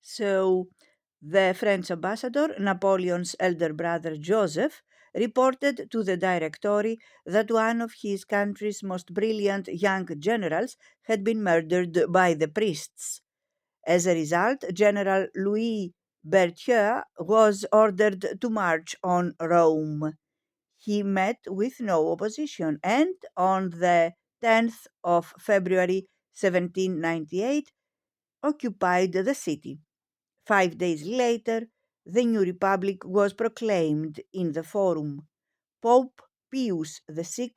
So, the French ambassador, Napoleon's elder brother Joseph, reported to the Directory that one of his country's most brilliant young generals had been murdered by the priests. As a result, General Louis Berthier was ordered to march on Rome. He met with no opposition, and on the 10th of February 1798 occupied the city. 5 days later, the new republic was proclaimed in the Forum. Pope Pius VI,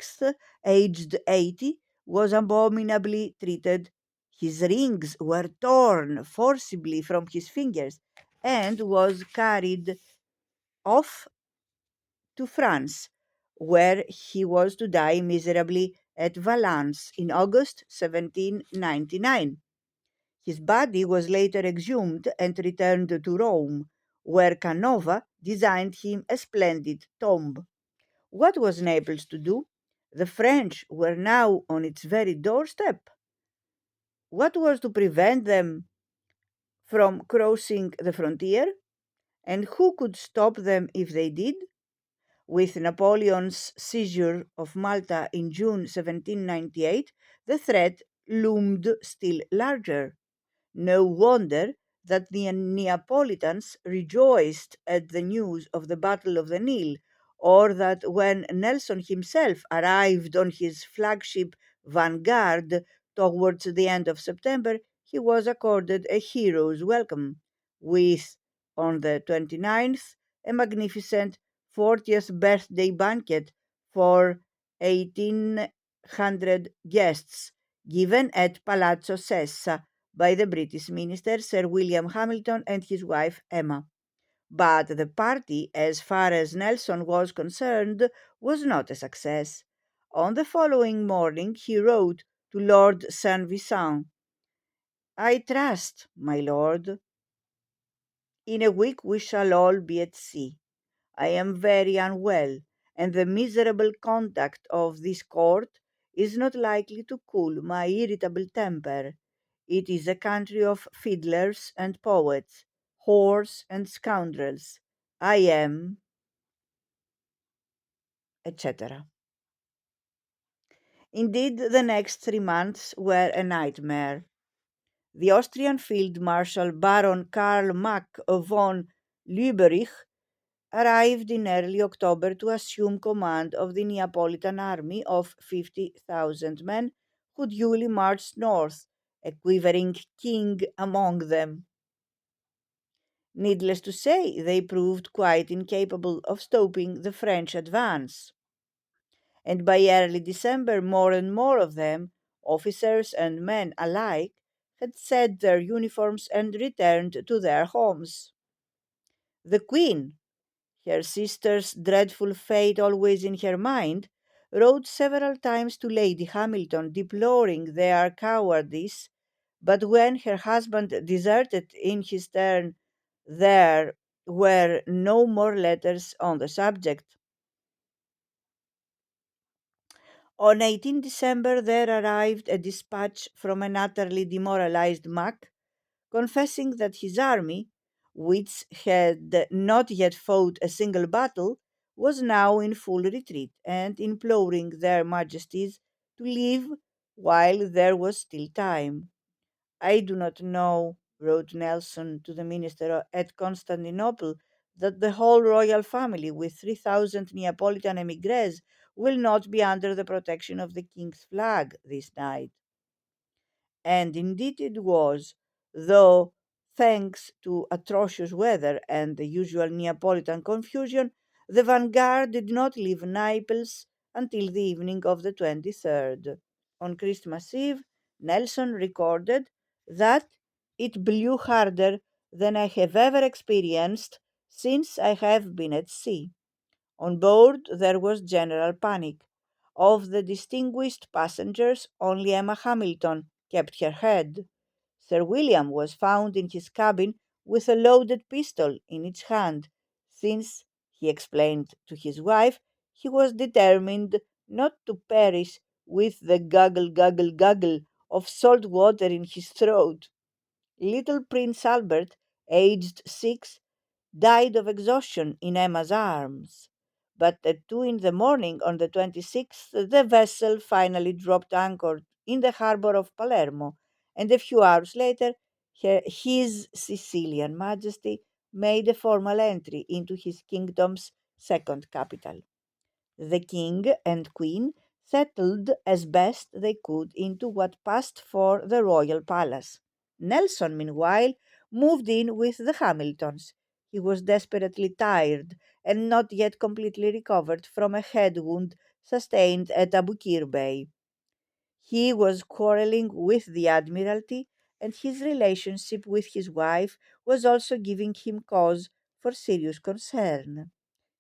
aged 80, was abominably treated. His rings were torn forcibly from his fingers and was carried off to France, where he was to die miserably at Valence in August 1799. His body was later exhumed and returned to Rome, where Canova designed him a splendid tomb. What was Naples to do? The French were now on its very doorstep. What was to prevent them from crossing the frontier? And who could stop them if they did? With Napoleon's seizure of Malta in June 1798, the threat loomed still larger. No wonder that the Neapolitans rejoiced at the news of the Battle of the Nile, or that when Nelson himself arrived on his flagship Vanguard towards the end of September, he was accorded a hero's welcome, with, on the 29th, a magnificent 40th birthday banquet for 1,800 guests given at Palazzo Sessa by the British minister Sir William Hamilton and his wife Emma. But the party, as far as Nelson was concerned, was not a success. On the following morning he wrote to Lord St. Vincent, I trust, my lord, in a week we shall all be at sea. I am very unwell, and the miserable conduct of this court is not likely to cool my irritable temper. It is a country of fiddlers and poets, whores and scoundrels. I am, etc. Indeed, the next 3 months were a nightmare. The Austrian Field Marshal Baron Karl Mack von Lüberich arrived in early October to assume command of the Neapolitan army of 50,000 men who duly marched north, a quivering king among them. Needless to say, they proved quite incapable of stopping the French advance. And by early December, more and more of them, officers and men alike, had set their uniforms and returned to their homes. The Queen, her sister's dreadful fate always in her mind, wrote several times to Lady Hamilton deploring their cowardice, but when her husband deserted in his turn, there were no more letters on the subject. On 18 December, there arrived a dispatch from an utterly demoralized Mack, confessing that his army, which had not yet fought a single battle, was now in full retreat, and imploring their majesties to leave while there was still time. I do not know, wrote Nelson to the minister at Constantinople, that the whole royal family, with 3,000 Neapolitan emigres, will not be under the protection of the king's flag this night. And indeed it was, though, thanks to atrocious weather and the usual Neapolitan confusion, the vanguard did not leave Naples until the evening of the 23rd. On Christmas Eve, Nelson recorded that it blew harder than I have ever experienced since I have been at sea. On board there was general panic. Of the distinguished passengers, only Emma Hamilton kept her head. Sir William was found in his cabin with a loaded pistol in each hand, since, he explained to his wife, he was determined not to perish with the guggle guggle guggle of salt water in his throat. Little Prince Albert, aged 6, died of exhaustion in Emma's arms. But at 2 in the morning on the 26th, the vessel finally dropped anchor in the harbor of Palermo, and a few hours later, His Sicilian Majesty made a formal entry into his kingdom's second capital. The king and queen settled as best they could into what passed for the royal palace. Nelson, meanwhile, moved in with the Hamiltons. He was desperately tired and not yet completely recovered from a head wound sustained at Abukir Bay. He was quarreling with the Admiralty, and his relationship with his wife was also giving him cause for serious concern.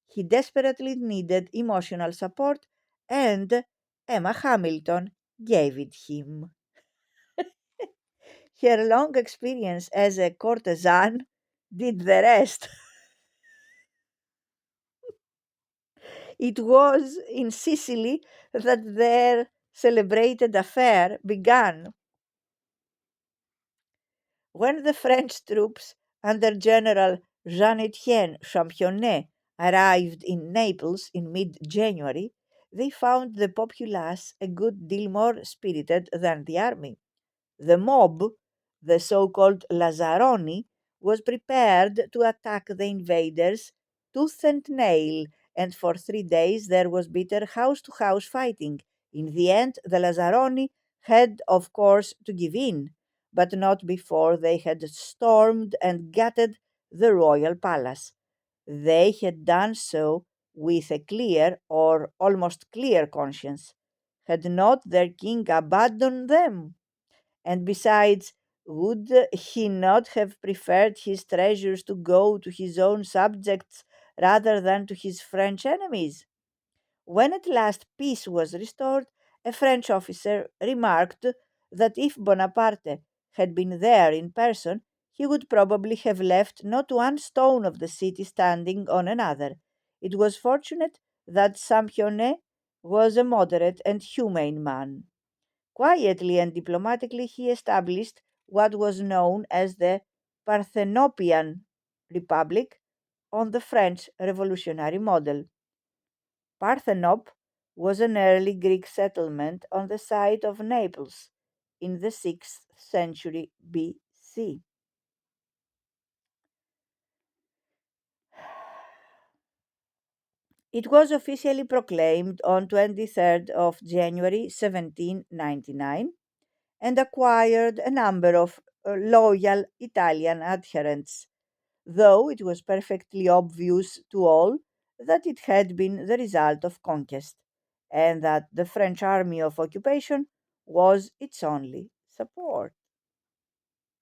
He desperately needed emotional support, and Emma Hamilton gave it him. Her long experience as a courtesan did the rest. It was in Sicily that their celebrated affair began. When the French troops under General Jean Etienne Championnet arrived in Naples in mid January, they found the populace a good deal more spirited than the army. The mob, the so called Lazzaroni, was prepared to attack the invaders tooth and nail, and for 3 days there was bitter house to house fighting. In the end, the Lazzaroni had, of course, to give in, but not before they had stormed and gutted the royal palace. They had done so with a clear or almost clear conscience. Had not their king abandoned them? And besides, would he not have preferred his treasures to go to his own subjects rather than to his French enemies? When at last peace was restored, a French officer remarked that if Bonaparte had been there in person, he would probably have left not one stone of the city standing on another. It was fortunate that Sampionnet was a moderate and humane man. Quietly and diplomatically, he established what was known as the Parthenopean Republic on the French revolutionary model. Parthenope was an early Greek settlement on the site of Naples in the 6th century BC. It was officially proclaimed on 23rd of January 1799 and acquired a number of loyal Italian adherents, though it was perfectly obvious to all that it had been the result of conquest, and that the French army of occupation was its only support.